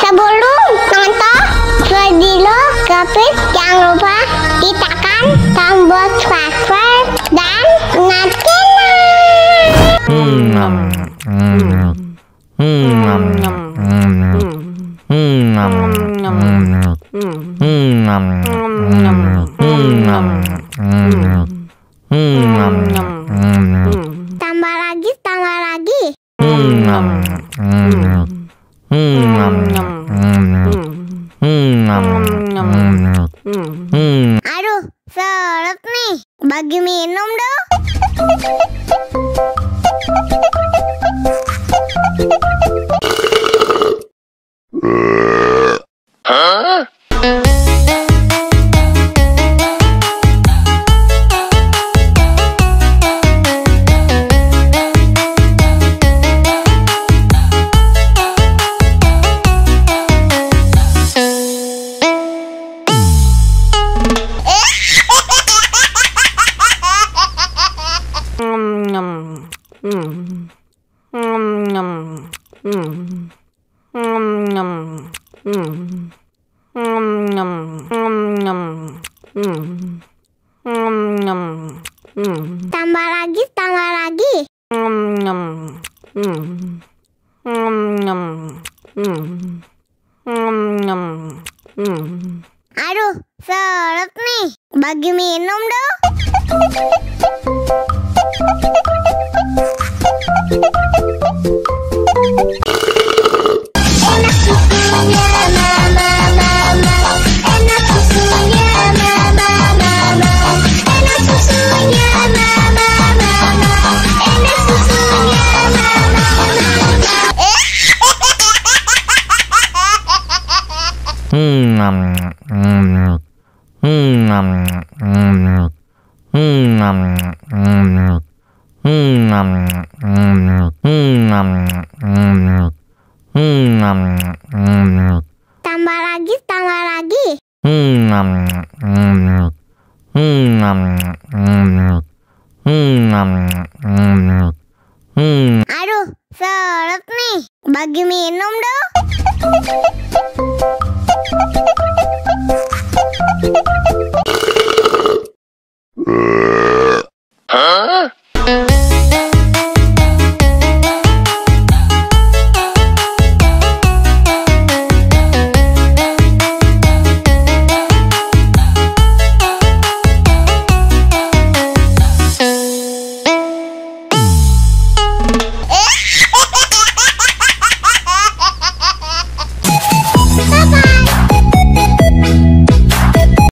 Sebelum nonton video Gavin, jangan lupa tekan tombol subscribe dan nyalakan. Tambah lagi. Aduh, seret nih. Bagi minum dong. Tambah lagi. Aduh, seret nih. Bagi minum dong. Enak susunya, mama. Enak susunya, mama. Enak susunya, mama. Enak susunya, Tambah lagi. Aduh, seret nih. Bagi minum dong.